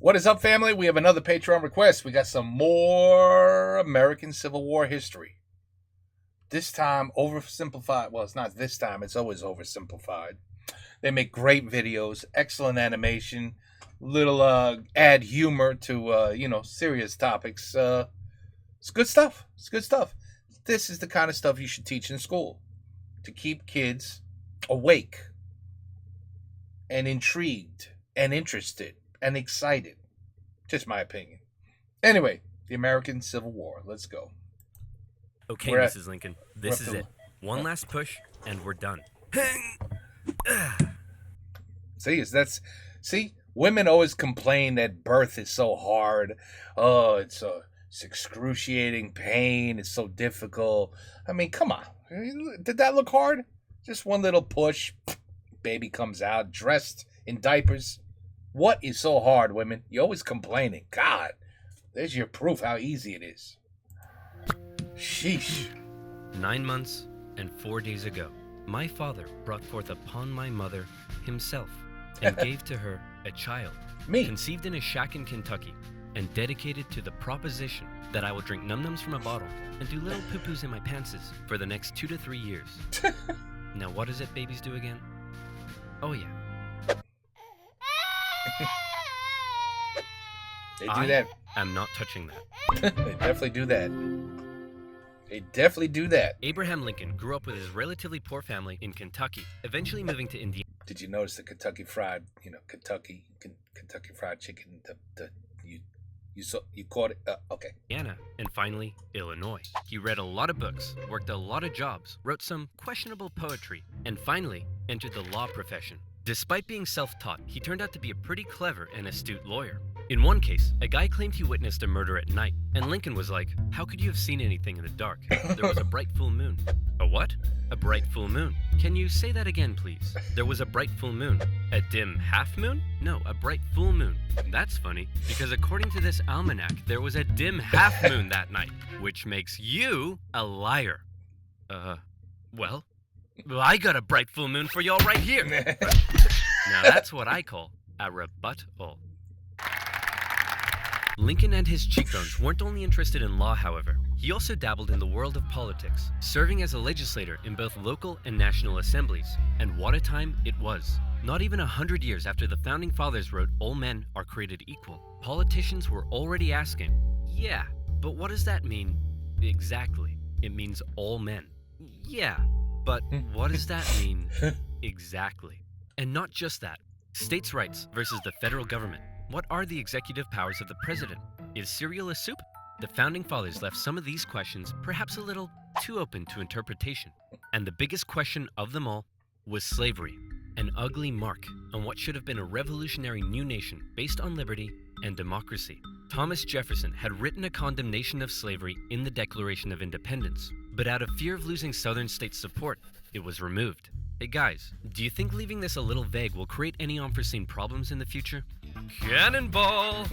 What is up, family? We have another Patreon request. We got some more American Civil War history. This time, oversimplified. Well, it's not this time. It's always oversimplified. They make great videos, excellent animation, little add humor to, serious topics. It's good stuff. It's good stuff. This is the kind of stuff you should teach in school to keep kids awake and intrigued and interested and excited. Just my opinion. Anyway, the American Civil War. Let's go. Okay, Mrs. Lincoln, this is it. One last push, and we're done. See, women always complain that birth is so hard. Oh, it's excruciating pain. It's so difficult. I mean, come on. Did that look hard? Just one little push. Baby comes out dressed in diapers. What is so hard, women? You're always complaining. God, there's your proof how easy it is. Sheesh. 9 months and 4 days ago, my father brought forth upon my mother himself and gave to her a child, Me. conceived in a shack in Kentucky and dedicated to the proposition that I will drink num-nums from a bottle and do little poo-poos in my pantses for the next 2 to 3 years. Now, what is it babies do again? Oh, yeah. They do that. I'm not touching that. They definitely do that. They definitely do that. Abraham Lincoln grew up with his relatively poor family in Kentucky, eventually moving to Indiana. Did you notice the Kentucky Fried Chicken? You caught it? Okay. And finally, Illinois. He read a lot of books, worked a lot of jobs, wrote some questionable poetry, and finally entered the law profession. Despite being self-taught, he turned out to be a pretty clever and astute lawyer. In one case, a guy claimed he witnessed a murder at night, and Lincoln was like, "How could you have seen anything in the dark? There was a bright full moon." A what? A bright full moon. Can you say that again, please? There was a bright full moon. A dim half moon? No, a bright full moon. That's funny, because according to this almanac, there was a dim half moon that night, which makes you a liar. Well, I got a bright full moon for y'all right here. Now that's what I call a rebuttal. Lincoln and his cheekbones weren't only interested in law, however. He also dabbled in the world of politics, serving as a legislator in both local and national assemblies. And what a time it was. Not even 100 years after the Founding Fathers wrote all men are created equal, politicians were already asking, yeah, but what does that mean exactly? It means all men. Yeah, but what does that mean exactly? And not just that. States' rights versus the federal government. What are the executive powers of the president? Is cereal a soup? The Founding Fathers left some of these questions perhaps a little too open to interpretation. And the biggest question of them all was slavery, an ugly mark on what should have been a revolutionary new nation based on liberty and democracy. Thomas Jefferson had written a condemnation of slavery in the Declaration of Independence, but out of fear of losing Southern states' support, it was removed. Hey guys, do you think leaving this a little vague will create any unforeseen problems in the future? Cannonball!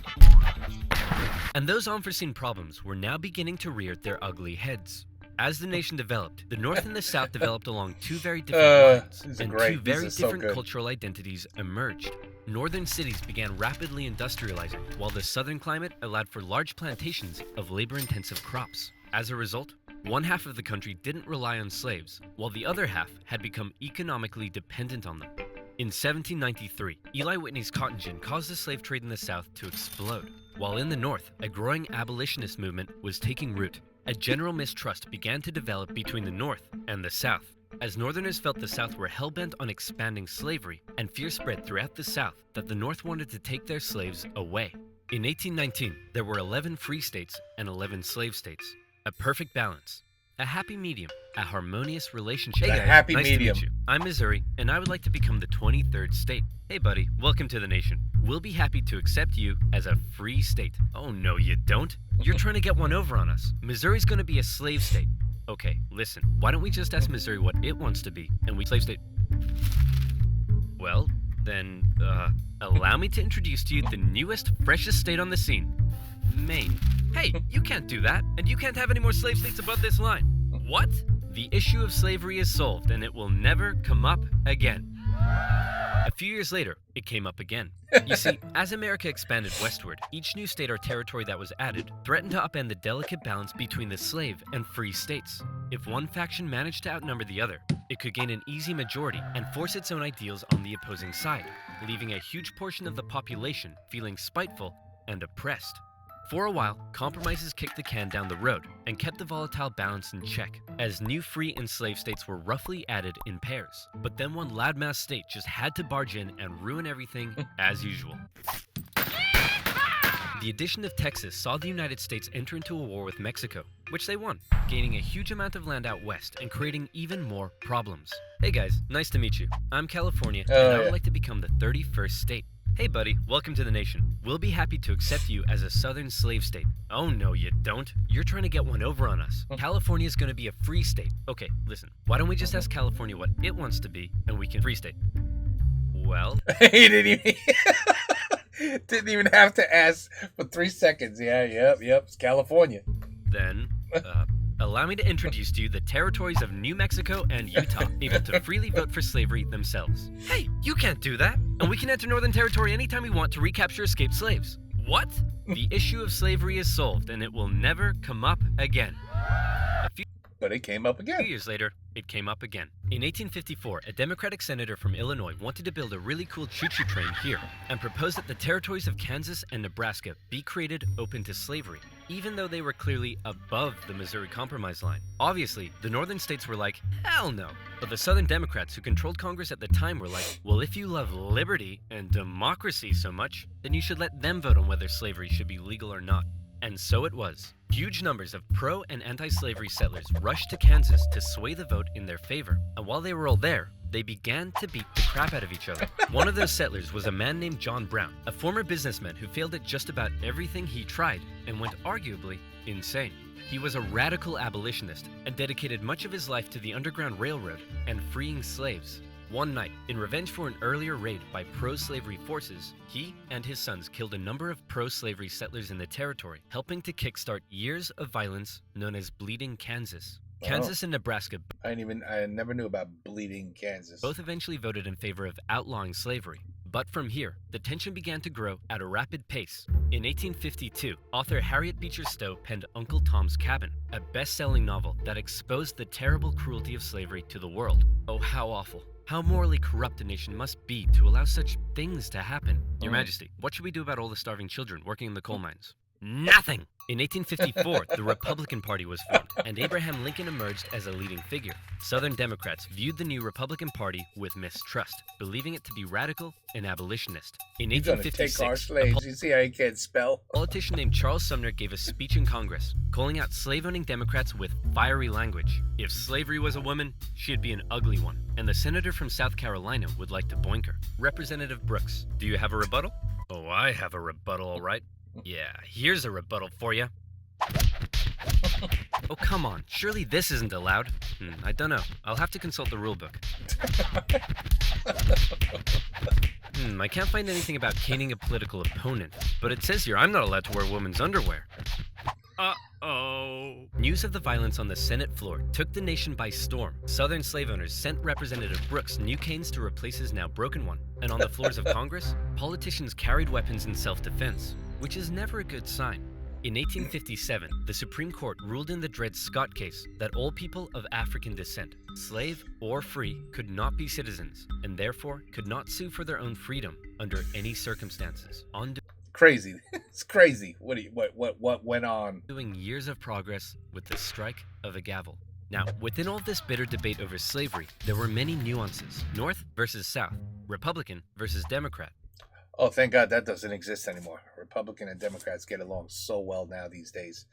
And those unforeseen problems were now beginning to rear their ugly heads. As the nation developed, the North and the South developed along two very different lines, and two very different cultural identities emerged. Northern cities began rapidly industrializing, while the southern climate allowed for large plantations of labor-intensive crops. As a result, one half of the country didn't rely on slaves, while the other half had become economically dependent on them. In 1793, Eli Whitney's cotton gin caused the slave trade in the South to explode, while in the North, a growing abolitionist movement was taking root. A general mistrust began to develop between the North and the South, as Northerners felt the South were hell-bent on expanding slavery, and fear spread throughout the South that the North wanted to take their slaves away. In 1819, there were 11 free states and 11 slave states. A perfect balance. A happy medium. A harmonious relationship. Hey guys, happy nice medium. to meet you. I'm Missouri, and I would like to become the 23rd state. Hey buddy, welcome to the nation. We'll be happy to accept you as a free state. Oh no, you don't. You're trying to get one over on us. Missouri's gonna be a slave state. Okay, listen, why don't we just ask Missouri what it wants to be, and we slave state. Well, then, allow me to introduce to you the newest, freshest state on the scene. Maine. Hey, you can't do that, and you can't have any more slave states above this line. What? The issue of slavery is solved, and it will never come up again. A few years later, it came up again. You see, as America expanded westward, each new state or territory that was added threatened to upend the delicate balance between the slave and free states. If one faction managed to outnumber the other, it could gain an easy majority and force its own ideals on the opposing side, leaving a huge portion of the population feeling spiteful and oppressed. For a while, compromises kicked the can down the road and kept the volatile balance in check, as new free and slave states were roughly added in pairs. But then one loudmouth state just had to barge in and ruin everything as usual. The addition of Texas saw the United States enter into a war with Mexico, which they won, gaining a huge amount of land out west and creating even more problems. Hey guys, nice to meet you. I'm California, and I would like to become the 31st state. Hey buddy, welcome to the nation. We'll be happy to accept you as a southern slave state. Oh no, you don't. You're trying to get one over on us. California's gonna be a free state. Okay, listen, why don't we just ask California what it wants to be, and we can free state. Well... He didn't even have to ask for 3 seconds. Yep, it's California. Then, allow me to introduce to you the territories of New Mexico and Utah, able to freely vote for slavery themselves. Hey, you can't do that! And we can enter Northern Territory anytime we want to recapture escaped slaves. What? The issue of slavery is solved, and it will never come up again. But it came up again. 2 years later, it came up again. In 1854, a Democratic senator from Illinois wanted to build a really cool choo-choo train here and proposed that the territories of Kansas and Nebraska be created open to slavery, even though they were clearly above the Missouri Compromise line. Obviously, the northern states were like, hell no. But the southern Democrats who controlled Congress at the time were like, well, if you love liberty and democracy so much, then you should let them vote on whether slavery should be legal or not. And so it was. Huge numbers of pro- and anti-slavery settlers rushed to Kansas to sway the vote in their favor. And while they were all there, they began to beat the crap out of each other. One of those settlers was a man named John Brown, a former businessman who failed at just about everything he tried and went arguably insane. He was a radical abolitionist and dedicated much of his life to the Underground Railroad and freeing slaves. One night, in revenge for an earlier raid by pro-slavery forces, he and his sons killed a number of pro-slavery settlers in the territory, helping to kickstart years of violence known as Bleeding Kansas. Wow. Kansas and Nebraska I never knew about Bleeding Kansas. both eventually voted in favor of outlawing slavery. But from here, the tension began to grow at a rapid pace. In 1852, author Harriet Beecher Stowe penned Uncle Tom's Cabin, a best-selling novel that exposed the terrible cruelty of slavery to the world. Oh, how awful. How morally corrupt a nation must be to allow such things to happen. Your Majesty, what should we do about all the starving children working in the coal mines? Nothing! In 1854, the Republican Party was formed, and Abraham Lincoln emerged as a leading figure. Southern Democrats viewed the new Republican Party with mistrust, believing it to be radical and abolitionist. In He's gonna take our 1856, slaves. You see how he can't spell? a politician named Charles Sumner gave a speech in Congress, calling out slave-owning Democrats with fiery language. If slavery was a woman, she'd be an ugly one. And the senator from South Carolina would like to boink her. Representative Brooks, do you have a rebuttal? Oh, I have a rebuttal, all right. Yeah, here's a rebuttal for you. Oh, come on. Surely this isn't allowed. I don't know. I'll have to consult the rule book. I can't find anything about caning a political opponent, but it says here I'm not allowed to wear women's underwear. Uh-oh. News of the violence on the Senate floor took the nation by storm. Southern slave owners sent Representative Brooks new canes to replace his now broken one. And on the floors of Congress, politicians carried weapons in self-defense, which is never a good sign. In 1857, the Supreme Court ruled in the Dred Scott case that all people of African descent, slave or free, could not be citizens, and therefore could not sue for their own freedom under any circumstances. Crazy. It's crazy. What went on? Doing years of progress with the strike of a gavel. Now, within all this bitter debate over slavery, there were many nuances. North versus South, Republican versus Democrat. Oh, thank God that doesn't exist anymore. Republican and Democrats get along so well now these days.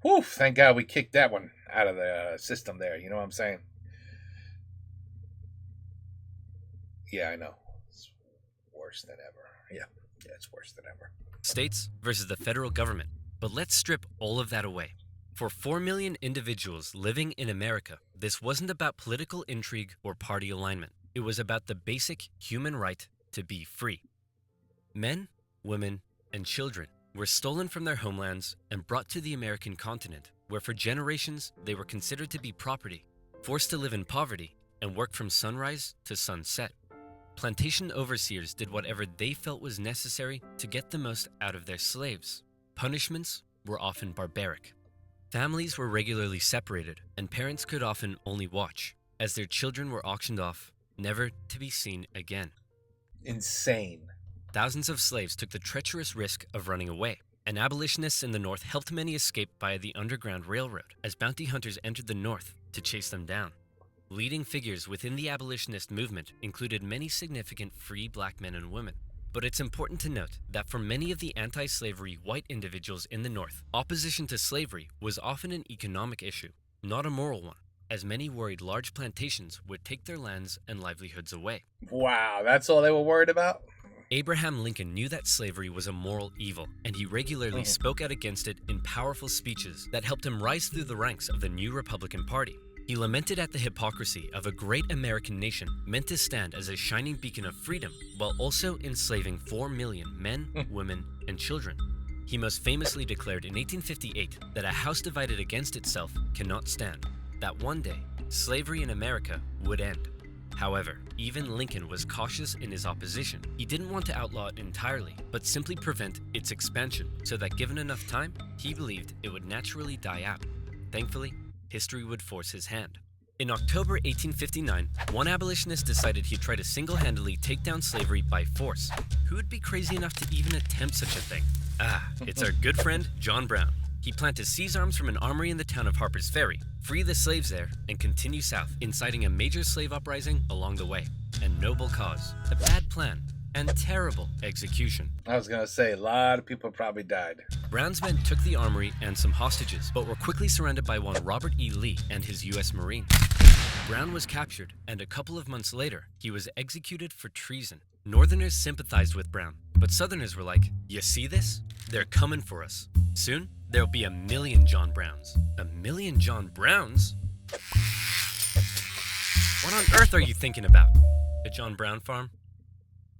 Whew, thank God we kicked that one out of the system there. You know what I'm saying? Yeah, I know. It's worse than ever. Yeah, it's worse than ever. States versus the federal government. But let's strip all of that away. For 4 million individuals living in America, this wasn't about political intrigue or party alignment. It was about the basic human right to be free. Men, women, and children were stolen from their homelands and brought to the American continent, where for generations they were considered to be property, forced to live in poverty, and work from sunrise to sunset. plantation overseers did whatever they felt was necessary to get the most out of their slaves. Punishments were often barbaric. Families were regularly separated, and parents could often only watch, as their children were auctioned off, never to be seen again. Insane. Thousands of slaves took the treacherous risk of running away, and abolitionists in the North helped many escape via the Underground Railroad as bounty hunters entered the North to chase them down. Leading figures within the abolitionist movement included many significant free black men and women. But it's important to note that for many of the anti-slavery white individuals in the North, opposition to slavery was often an economic issue, not a moral one, as many worried large plantations would take their lands and livelihoods away. Wow, that's all they were worried about? Abraham Lincoln knew that slavery was a moral evil, and he regularly spoke out against it in powerful speeches that helped him rise through the ranks of the new Republican Party. He lamented at the hypocrisy of a great American nation meant to stand as a shining beacon of freedom while also enslaving 4 million men, women, and children. He most famously declared in 1858 that a house divided against itself cannot stand, that one day slavery in America would end. However, even Lincoln was cautious in his opposition. He didn't want to outlaw it entirely, but simply prevent its expansion, so that given enough time, he believed it would naturally die out. Thankfully, history would force his hand. In October 1859, one abolitionist decided he'd try to single-handedly take down slavery by force. Who would be crazy enough to even attempt such a thing? It's our good friend, John Brown. He planned to seize arms from an armory in the town of Harper's Ferry, free the slaves there, and continue south, inciting a major slave uprising along the way. A noble cause, a bad plan, and terrible execution. I was going to say, a lot of people probably died. Brown's men took the armory and some hostages, but were quickly surrounded by one Robert E. Lee and his U.S. Marines. Brown was captured, and a couple of months later, he was executed for treason. Northerners sympathized with Brown, but Southerners were like, "You see this? They're coming for us. Soon, there'll be 1 million John Browns." 1 million John Browns? What on earth are you thinking about? A John Brown farm?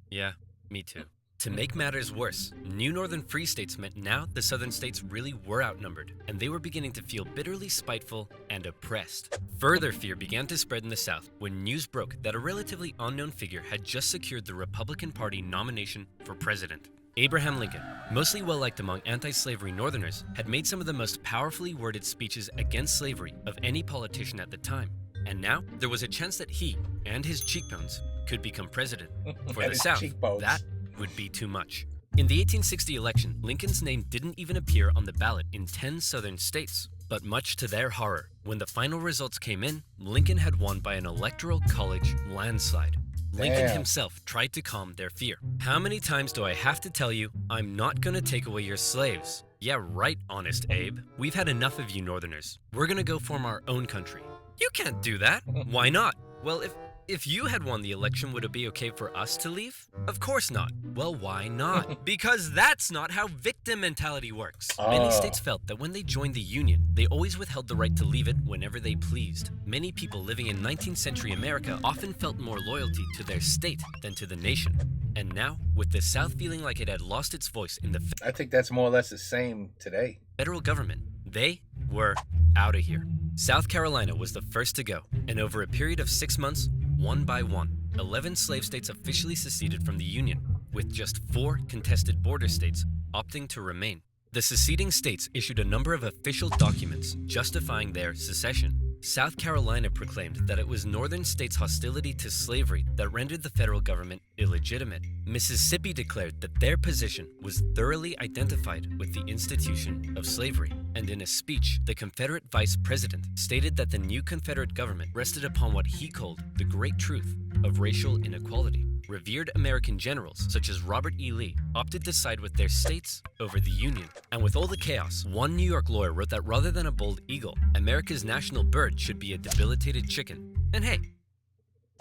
Yeah, me too. To make matters worse, new northern free states meant now the southern states really were outnumbered, and they were beginning to feel bitterly spiteful and oppressed. Further fear began to spread in the South when news broke that a relatively unknown figure had just secured the Republican Party nomination for president. Abraham Lincoln, mostly well-liked among anti-slavery Northerners, had made some of the most powerfully worded speeches against slavery of any politician at the time. And now, there was a chance that he and his cheekbones could become president. For the South, that would be too much. In the 1860 election, Lincoln's name didn't even appear on the ballot in 10 southern states. But much to their horror, when the final results came in, Lincoln had won by an electoral college landslide. Lincoln himself tried to calm their fear. "How many times do I have to tell you, I'm not gonna take away your slaves?" "Yeah, right, Honest Abe. We've had enough of you Northerners. We're gonna go form our own country." "You can't do that." "Why not?" "Well, if you had won the election, would it be okay for us to leave?" "Of course not." "Well, why not?" "Because that's not how victim mentality works." Many states felt that when they joined the Union, they always withheld the right to leave it whenever they pleased. Many people living in 19th century America often felt more loyalty to their state than to the nation. And now, with the South feeling like it had lost its voice in the I think that's more or less the same today. federal government, they were out of here. South Carolina was the first to go, and over a period of 6 months, one by one, 11 slave states officially seceded from the Union, with just 4 contested border states opting to remain. The seceding states issued a number of official documents justifying their secession. South Carolina proclaimed that it was northern states' hostility to slavery that rendered the federal government illegitimate. Mississippi declared that their position was thoroughly identified with the institution of slavery. And in a speech, the Confederate vice president stated that the new Confederate government rested upon what he called the great truth of racial inequality. Revered American generals, such as Robert E. Lee, opted to side with their states over the Union. And with all the chaos, one New York lawyer wrote that rather than a bold eagle, America's national bird should be a debilitated chicken. And hey,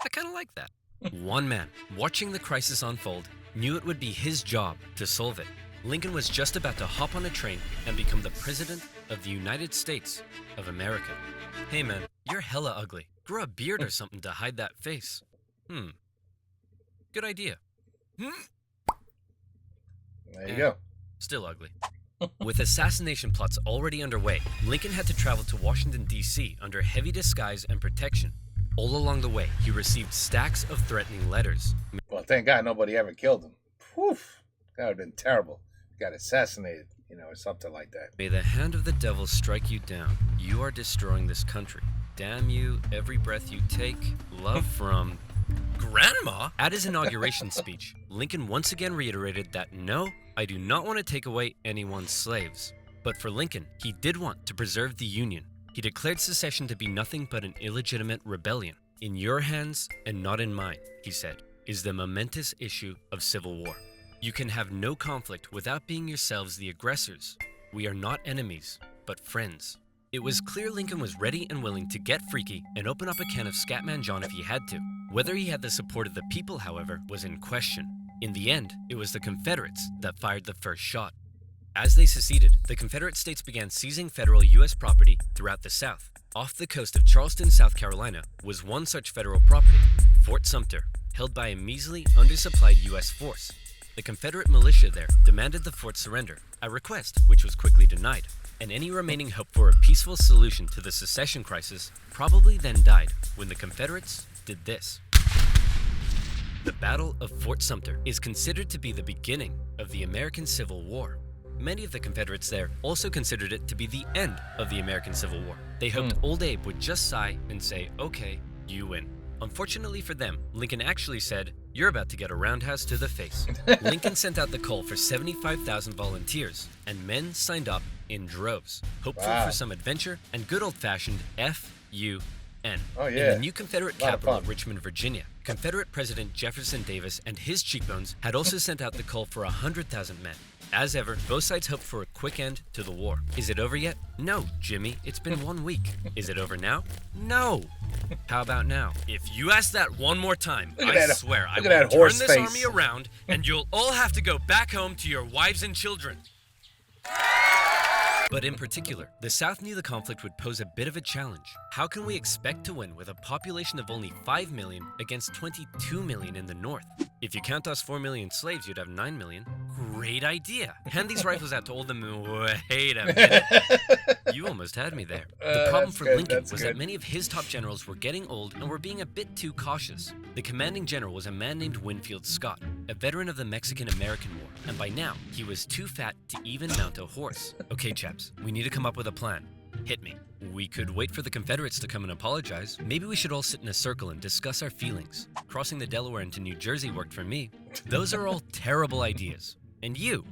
I kind of like that. One man, watching the crisis unfold, knew it would be his job to solve it. Lincoln was just about to hop on a train and become the President of the United States of America. Hey man, you're hella ugly. Grow a beard or something to hide that face. Good idea. There you go. Still ugly. With assassination plots already underway, Lincoln had to travel to Washington, D.C. under heavy disguise and protection. All along the way, he received stacks of threatening letters. Well, Well, thank God nobody ever killed him. Whew, that would have been terrible. Got assassinated, or something like that. May the hand of the devil strike you down. You are destroying this country. Damn you, every breath you take. Love from... Grandma? At his inauguration speech, Lincoln once again reiterated that no, I do not want to take away anyone's slaves. But for Lincoln, he did want to preserve the Union. He declared secession to be nothing but an illegitimate rebellion. In your hands and not in mine, he said, is the momentous issue of civil war. You can have no conflict without being yourselves the aggressors. We are not enemies, but friends. It was clear Lincoln was ready and willing to get freaky and open up a can of Scatman John if he had to. Whether he had the support of the people, however, was in question. In the end, it was the Confederates that fired the first shot. As they seceded, the Confederate states began seizing federal U.S. property throughout the South. Off the coast of Charleston, South Carolina, was one such federal property, Fort Sumter, held by a measly, undersupplied U.S. force. The Confederate militia there demanded the fort surrender, a request which was quickly denied, and any remaining hope for a peaceful solution to the secession crisis probably then died when the Confederates did this. The Battle of Fort Sumter is considered to be the beginning of the American Civil War. Many of the Confederates there also considered it to be the end of the American Civil War. They hoped Old Abe would just sigh and say, okay, you win. Unfortunately for them, Lincoln actually said, you're about to get a roundhouse to the face. Lincoln sent out the call for 75,000 volunteers, and men signed up in droves, hopeful for some adventure and good old-fashioned F-U-N. Oh, yeah. In the new Confederate capital of Richmond, Virginia, Confederate President Jefferson Davis and his cheekbones had also sent out the call for 100,000 men. As ever, both sides hoped for a quick end to the war. Is it over yet? No, Jimmy, it's been 1 week. Is it over now? No. How about now? If you ask that one more time, I swear I will turn this army around and you'll all have to go back home to your wives and children. But in particular, the South knew the conflict would pose a bit of a challenge. How can we expect to win with a population of only 5 million against 22 million in the North? If you count us 4 million slaves, you'd have 9 million. Great idea. Hand these rifles out to all them. Wait a minute. You almost had me there. The problem for Lincoln was that many of his top generals were getting old and were being a bit too cautious. The commanding general was a man named Winfield Scott, a veteran of the Mexican-American War, and by now, he was too fat to even mount a horse. Okay, chaps, we need to come up with a plan. Hit me. We could wait for the Confederates to come and apologize. Maybe we should all sit in a circle and discuss our feelings. Crossing the Delaware into New Jersey worked for me. Those are all terrible ideas. And you?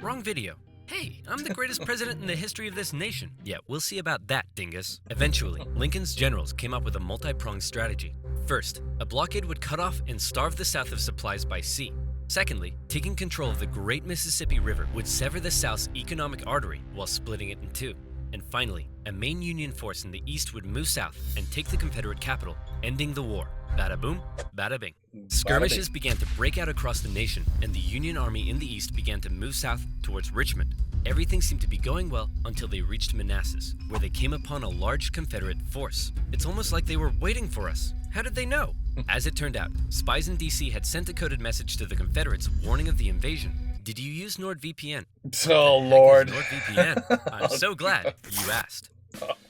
Wrong video. Hey, I'm the greatest president in the history of this nation. Yeah, we'll see about that, dingus. Eventually, Lincoln's generals came up with a multi-pronged strategy. First, a blockade would cut off and starve the South of supplies by sea. Secondly, taking control of the Great Mississippi River would sever the South's economic artery while splitting it in two. And finally, a main Union force in the east would move south and take the Confederate capital, ending the war. Bada boom, bada bing. Skirmishes began to break out across the nation, and the Union Army in the east began to move south towards Richmond. Everything seemed to be going well until they reached Manassas, where they came upon a large Confederate force. It's almost like they were waiting for us. How did they know? As it turned out, spies in D.C. had sent a coded message to the Confederates warning of the invasion. Did you use NordVPN? Oh, Lord. NordVPN. I'm so glad you asked.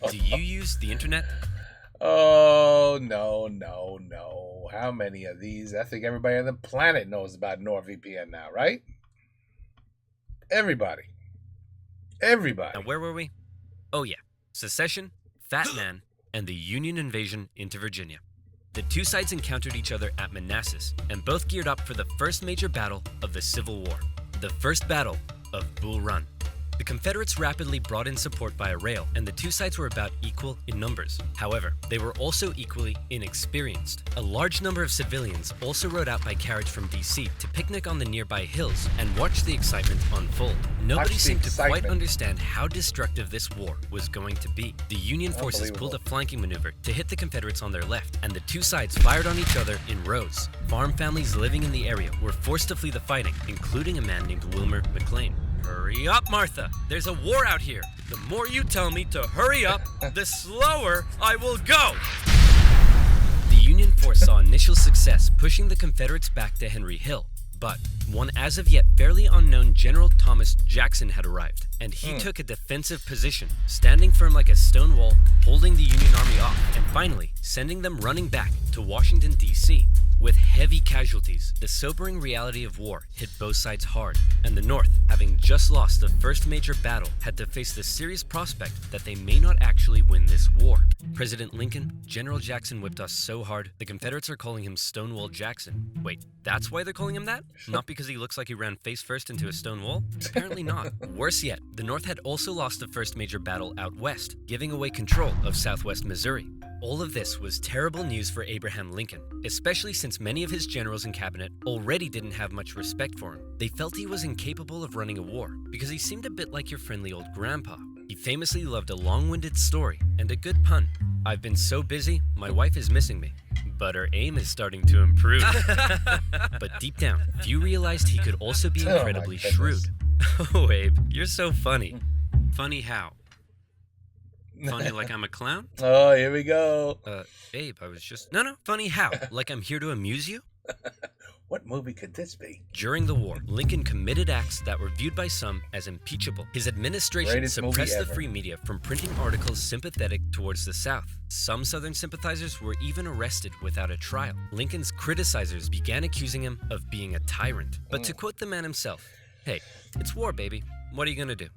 Do you use the internet? Oh, no. How many of these? I think everybody on the planet knows about NordVPN now, right? Everybody. Now, where were we? Oh, yeah. Secession, Fat Man, and the Union invasion into Virginia. The two sides encountered each other at Manassas, and both geared up for the first major battle of the Civil War, the First Battle of Bull Run. The Confederates rapidly brought in support via rail, and the two sides were about equal in numbers. However, they were also equally inexperienced. A large number of civilians also rode out by carriage from D.C. to picnic on the nearby hills and watch the excitement unfold. Nobody seemed to quite understand how destructive this war was going to be. The Union forces pulled a flanking maneuver to hit the Confederates on their left, and the two sides fired on each other in rows. Farm families living in the area were forced to flee the fighting, including a man named Wilmer McLean. Hurry up, Martha! There's a war out here! The more you tell me to hurry up, the slower I will go! The Union force saw initial success pushing the Confederates back to Henry Hill, but one as of yet fairly unknown General Thomas Jackson had arrived, and he took a defensive position, standing firm like a stone wall, holding the Union Army off, and finally sending them running back to Washington, D.C. With heavy casualties, the sobering reality of war hit both sides hard, and the North, having just lost the first major battle, had to face the serious prospect that they may not actually win this war. President Lincoln, General Jackson whipped us so hard, the Confederates are calling him Stonewall Jackson. Wait, that's why they're calling him that? Not because he looks like he ran face first into a stone wall? Apparently not. Worse yet, the North had also lost the first major battle out west, giving away control of southwest Missouri. All of this was terrible news for Abraham Lincoln, especially since many of his generals and cabinet already didn't have much respect for him. They felt he was incapable of running a war because he seemed a bit like your friendly old grandpa. He famously loved a long-winded story and a good pun. I've been so busy, my wife is missing me, but her aim is starting to improve. But deep down, few realized he could also be incredibly shrewd. Oh, Abe, you're so funny. Funny how? Funny like I'm a clown? Oh, here we go. Abe, I was just... No, funny how? Like I'm here to amuse you? What movie could this be? During the war, Lincoln committed acts that were viewed by some as impeachable. His administration Greatest suppressed movie the ever. free media from printing articles sympathetic towards the South. Some Southern sympathizers were even arrested without a trial. Lincoln's criticizers began accusing him of being a tyrant. But to quote the man himself, "Hey, it's war, baby. What are you gonna do?"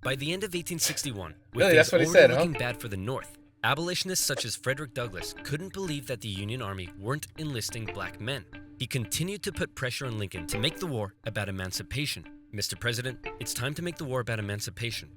By the end of 1861, with Really, that's things what he already said, huh? looking bad for the North, abolitionists such as Frederick Douglass couldn't believe that the Union Army weren't enlisting black men. He continued to put pressure on Lincoln to make the war about emancipation. "Mr. President, it's time to make the war about emancipation."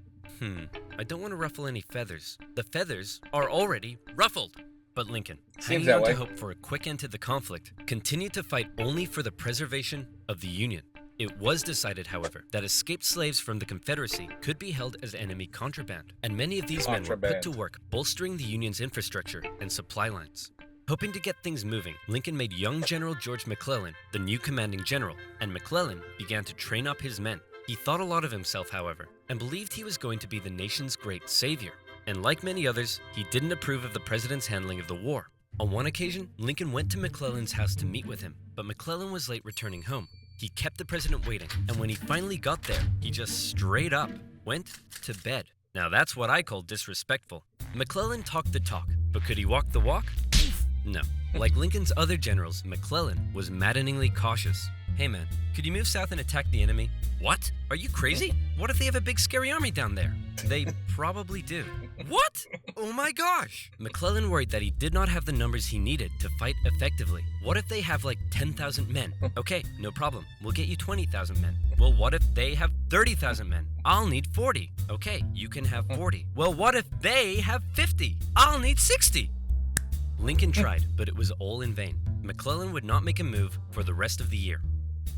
I don't want to ruffle any feathers. The feathers are already ruffled. But Lincoln, hanging that on to way. hope for a quick end to the conflict, continued to fight only for the preservation of the Union. It was decided, however, that escaped slaves from the Confederacy could be held as enemy contraband, and many of these men were put to work bolstering the Union's infrastructure and supply lines. Hoping to get things moving, Lincoln made young General George McClellan the new commanding general, and McClellan began to train up his men. He thought a lot of himself, however, and believed he was going to be the nation's great savior. And like many others, he didn't approve of the president's handling of the war. On one occasion, Lincoln went to McClellan's house to meet with him, but McClellan was late returning home. He kept the president waiting, and when he finally got there, he just straight up went to bed. Now that's what I call disrespectful. McClellan talked the talk, but could he walk the walk? No. Like Lincoln's other generals, McClellan was maddeningly cautious. "Hey man, could you move south and attack the enemy?" "What? Are you crazy? What if they have a big scary army down there?" "They probably do." "What? Oh my gosh!" McClellan worried that he did not have the numbers he needed to fight effectively. "What if they have like 10,000 men?" "Okay, no problem. We'll get you 20,000 men." "Well, what if they have 30,000 men?" "I'll need 40." "Okay, you can have 40." "Well, what if they have 50?" "I'll need 60." Lincoln tried, but it was all in vain. McClellan would not make a move for the rest of the year.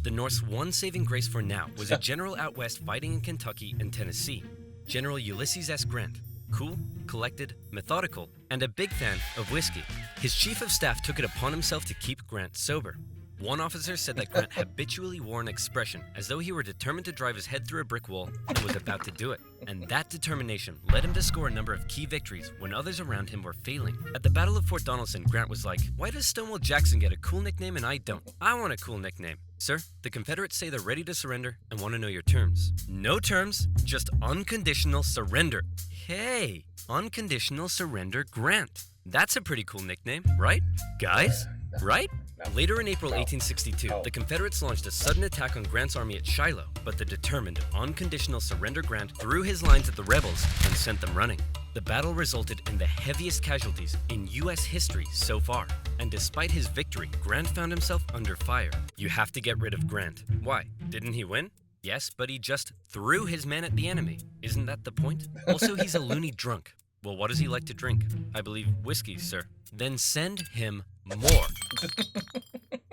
The North's one saving grace for now was a general out west fighting in Kentucky and Tennessee, General Ulysses S. Grant. Cool, collected, methodical, and a big fan of whiskey. His chief of staff took it upon himself to keep Grant sober. One officer said that Grant habitually wore an expression as though he were determined to drive his head through a brick wall and was about to do it. And that determination led him to score a number of key victories when others around him were failing. At the Battle of Fort Donelson, Grant was like, "Why does Stonewall Jackson get a cool nickname and I don't? I want a cool nickname." "Sir, the Confederates say they're ready to surrender and want to know your terms." "No terms, just unconditional surrender." Hey, unconditional surrender Grant. That's a pretty cool nickname, right? Guys, right? Later in April 1862, the Confederates launched a sudden attack on Grant's army at Shiloh, but the determined, unconditional surrender Grant threw his lines at the rebels and sent them running. The battle resulted in the heaviest casualties in U.S. history so far, and despite his victory, Grant found himself under fire. You have to get rid of Grant. Why? Didn't he win? Yes, but he just threw his men at the enemy. Isn't that the point? Also, he's a loony drunk. Well, what does he like to drink? I believe whiskey, sir. Then send him more.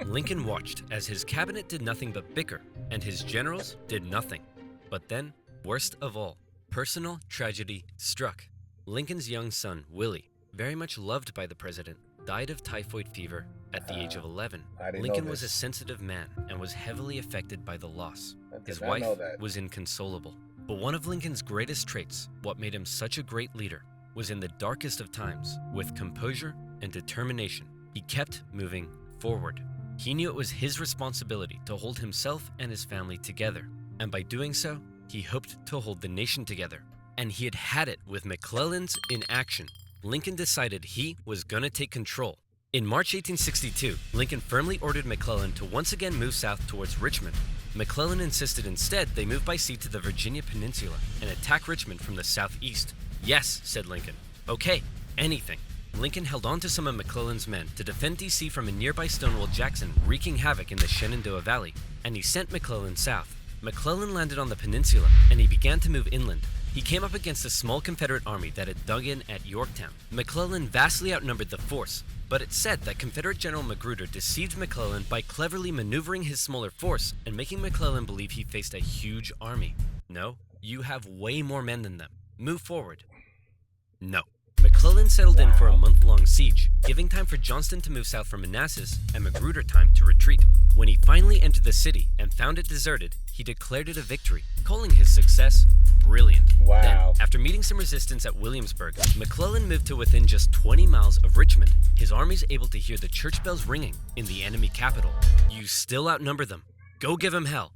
Lincoln watched as his cabinet did nothing but bicker, and his generals did nothing. But then, worst of all, personal tragedy struck. Lincoln's young son, Willie, very much loved by the president, died of typhoid fever at the age of 11. Lincoln was a sensitive man and was heavily affected by the loss. His wife was inconsolable. But one of Lincoln's greatest traits, what made him such a great leader, was in the darkest of times, with composure and determination, he kept moving forward. He knew it was his responsibility to hold himself and his family together, and by doing so, he hoped to hold the nation together. And he had it with McClellan's inaction. Lincoln decided he was gonna take control. In March 1862, Lincoln firmly ordered McClellan to once again move south towards Richmond. McClellan insisted instead they move by sea to the Virginia Peninsula and attack Richmond from the southeast. Yes, said Lincoln. Okay, anything. Lincoln held on to some of McClellan's men to defend D.C. from a nearby Stonewall Jackson wreaking havoc in the Shenandoah Valley, and he sent McClellan south. McClellan landed on the peninsula, and he began to move inland. He came up against a small Confederate army that had dug in at Yorktown. McClellan vastly outnumbered the force, but it's said that Confederate General Magruder deceived McClellan by cleverly maneuvering his smaller force and making McClellan believe he faced a huge army. No, you have way more men than them. Move forward. No. McClellan settled in for a month-long siege, giving time for Johnston to move south from Manassas and Magruder time to retreat. When he finally entered the city and found it deserted, he declared it a victory, calling his success brilliant. Wow. Then, after meeting some resistance at Williamsburg, McClellan moved to within just 20 miles of Richmond, his armies able to hear the church bells ringing in the enemy capital. You still outnumber them. Go give him hell.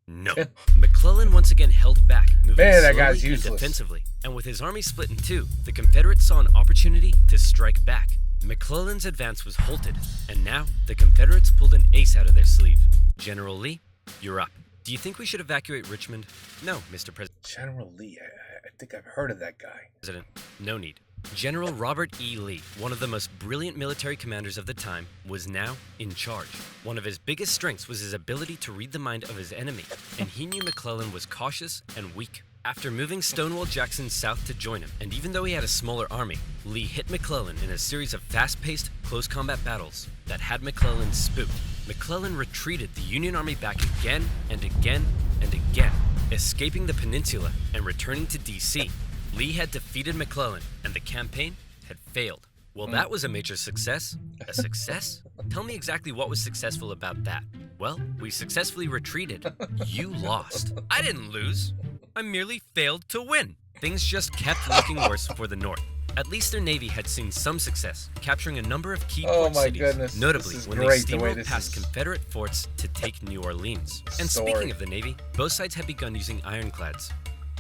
No. McClellan once again held back, moving slowly and defensively, and with his army split in two, the Confederates saw an opportunity to strike back. McClellan's advance was halted, and now the Confederates pulled an ace out of their sleeve. General Lee, you're up. Do you think we should evacuate Richmond? No, Mr. President. General Lee, I think I've heard of that guy. President, no need. General Robert E. Lee, one of the most brilliant military commanders of the time, was now in charge. One of his biggest strengths was his ability to read the mind of his enemy, and he knew McClellan was cautious and weak. After moving Stonewall Jackson south to join him, and even though he had a smaller army, Lee hit McClellan in a series of fast-paced, close combat battles that had McClellan spooked. McClellan retreated the Union Army back again and again and again, escaping the peninsula and returning to D.C. Lee had defeated McClellan, and the campaign had failed. Well, that was a major success. A success? Tell me exactly what was successful about that. Well, we successfully retreated. You lost. I didn't lose. I merely failed to win. Things just kept looking worse for the North. At least their Navy had seen some success, capturing a number of key port cities, notably when they steamrolled past Confederate forts to take New Orleans. And speaking of the Navy, both sides had begun using ironclads.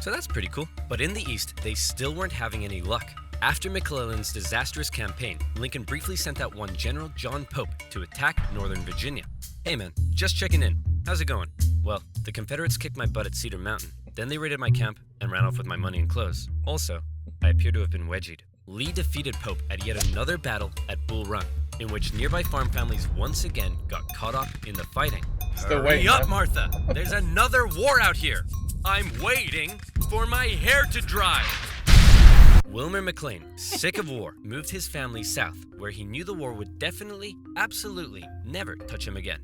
So that's pretty cool. But in the East, they still weren't having any luck. After McClellan's disastrous campaign, Lincoln briefly sent out one General John Pope to attack Northern Virginia. Hey man, just checking in. How's it going? Well, the Confederates kicked my butt at Cedar Mountain. Then they raided my camp and ran off with my money and clothes. Also, I appear to have been wedgied. Lee defeated Pope at yet another battle at Bull Run, in which nearby farm families once again got caught up in the fighting. Hurry up, Martha! There's another war out here! I'm waiting for my hair to dry! Wilmer McLean, sick of war, moved his family south, where he knew the war would definitely, absolutely, never touch him again.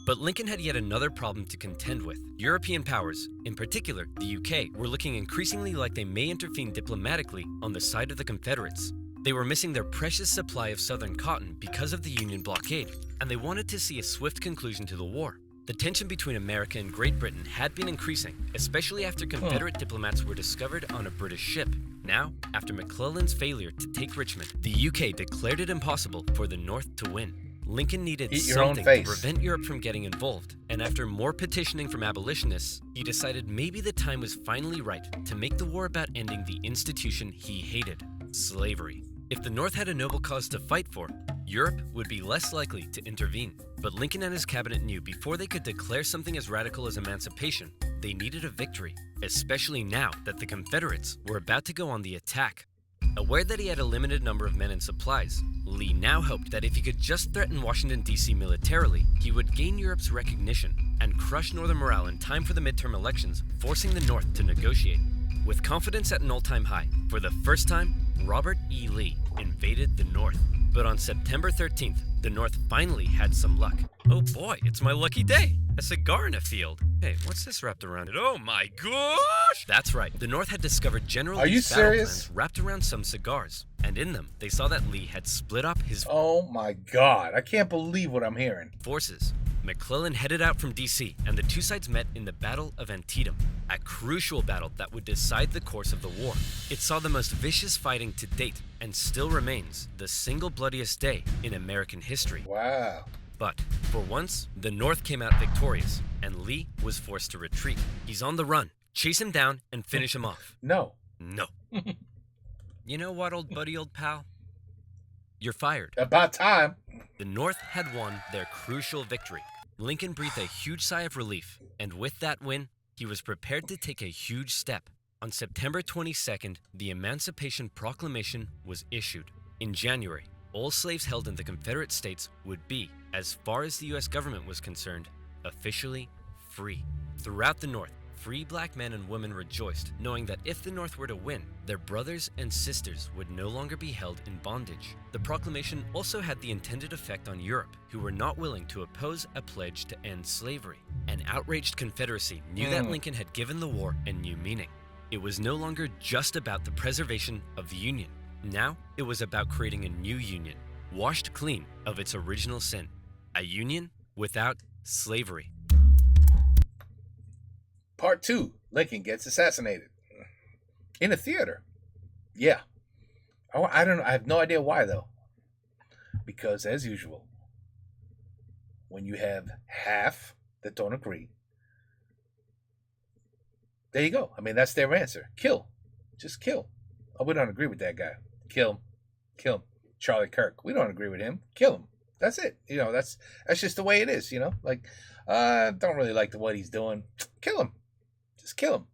But Lincoln had yet another problem to contend with. European powers, in particular the UK, were looking increasingly like they may intervene diplomatically on the side of the Confederates. They were missing their precious supply of southern cotton because of the Union blockade, and they wanted to see a swift conclusion to the war. The tension between America and Great Britain had been increasing, especially after Confederate diplomats were discovered on a British ship. Now, after McClellan's failure to take Richmond, the UK declared it impossible for the North to win. Lincoln needed something to prevent Europe from getting involved, and after more petitioning from abolitionists, he decided maybe the time was finally right to make the war about ending the institution he hated, slavery. If the North had a noble cause to fight for, Europe would be less likely to intervene. But Lincoln and his cabinet knew before they could declare something as radical as emancipation, they needed a victory, especially now that the Confederates were about to go on the attack. Aware that he had a limited number of men and supplies, Lee now hoped that if he could just threaten Washington, D.C. militarily, he would gain Europe's recognition and crush Northern morale in time for the midterm elections, forcing the North to negotiate. With confidence at an all-time high, for the first time, Robert E. Lee invaded the North. But on September 13th, the North finally had some luck. Oh boy, it's my lucky day! A cigar in a field. Hey, what's this wrapped around it? Oh my gosh! That's right, the North had discovered General Lee's battle plans wrapped around some cigars. And in them, they saw that Lee had split up his... Oh my god, I can't believe what I'm hearing. ...forces. McClellan headed out from D.C., and the two sides met in the Battle of Antietam, a crucial battle that would decide the course of the war. It saw the most vicious fighting to date, and still remains the single bloodiest day in American history. Wow. But, for once, the North came out victorious, and Lee was forced to retreat. He's on the run. Chase him down and finish him off. No. No. You know what, old buddy, old pal? You're fired. About time. The North had won their crucial victory. Lincoln breathed a huge sigh of relief, and with that win, he was prepared to take a huge step. On September 22nd, the Emancipation Proclamation was issued. In January, all slaves held in the Confederate States would be, as far as the U.S. government was concerned, officially free. Throughout the North, free black men and women rejoiced, knowing that if the North were to win, their brothers and sisters would no longer be held in bondage. The proclamation also had the intended effect on Europe, who were not willing to oppose a pledge to end slavery. An outraged Confederacy knew that Lincoln had given the war a new meaning. It was no longer just about the preservation of the Union. Now, it was about creating a new Union, washed clean of its original sin. A Union without slavery. Part 2, Lincoln gets assassinated. In a theater. Yeah. I don't know. I have no idea why, though. Because, as usual, when you have half that don't agree, there you go. I mean, that's their answer. Kill. Just kill. Oh, we don't agree with that guy. Kill him. Kill him. Charlie Kirk. We don't agree with him. Kill him. That's it. You know, that's just the way it is, you know? Like, don't really like what he's doing. Kill him. Just kill him.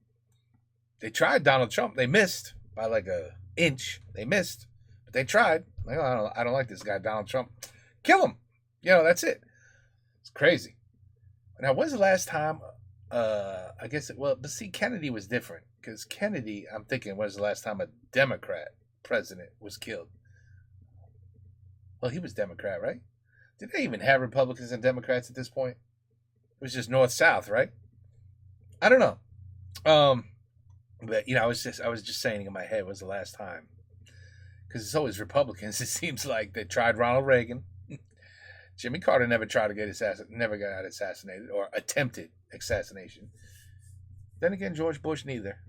They tried Donald Trump. They missed by like an inch. They missed. But they tried. Like, I don't like this guy, Donald Trump. Kill him. You know, that's it. It's crazy. Now, when's the last time, I guess, but see, Kennedy was different. Because Kennedy, I'm thinking, when's the last time a Democrat president was killed? Well, he was Democrat, right? Did they even have Republicans and Democrats at this point? It was just North-South, right? I don't know. But, you know, I was just saying in my head, was the last time. Because it's always Republicans. It seems like they tried Ronald Reagan. Jimmy Carter never got assassinated or attempted assassination. Then again, George Bush neither.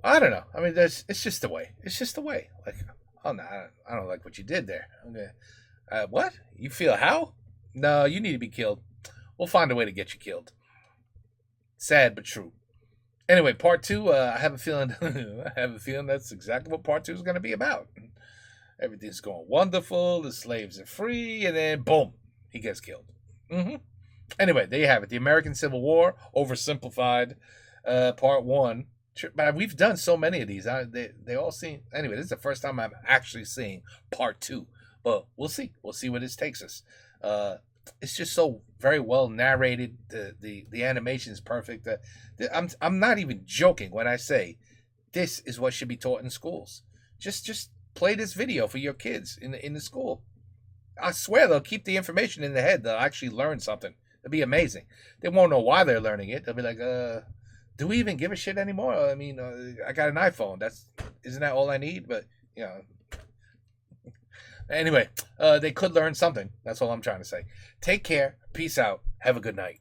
I don't know. I mean, it's just the way. It's just the way. Like, oh no, I don't like what you did there. Okay. What? You feel how? No, you need to be killed. We'll find a way to get you killed. Sad but true. Anyway, part 2. I have a feeling. That's exactly what part 2 is going to be about. Everything's going wonderful. The slaves are free, and then boom, he gets killed. Anyway, there you have it. The American Civil War, oversimplified, part 1. But we've done so many of these. They all seem. Anyway, this is the first time I'm actually seeing part 2. But we'll see. We'll see where this takes us. It's just so very well narrated. The animation is perfect. I'm not even joking when I say this is what should be taught in schools. Just play this video for your kids in the school. I swear they'll keep the information in their head. They'll actually learn something. It'll be amazing. They won't know why they're learning it. They'll be like, do we even give a shit anymore? I mean, I got an iPhone. Isn't that all I need? But, you know. Anyway, they could learn something. That's all I'm trying to say. Take care. Peace out. Have a good night.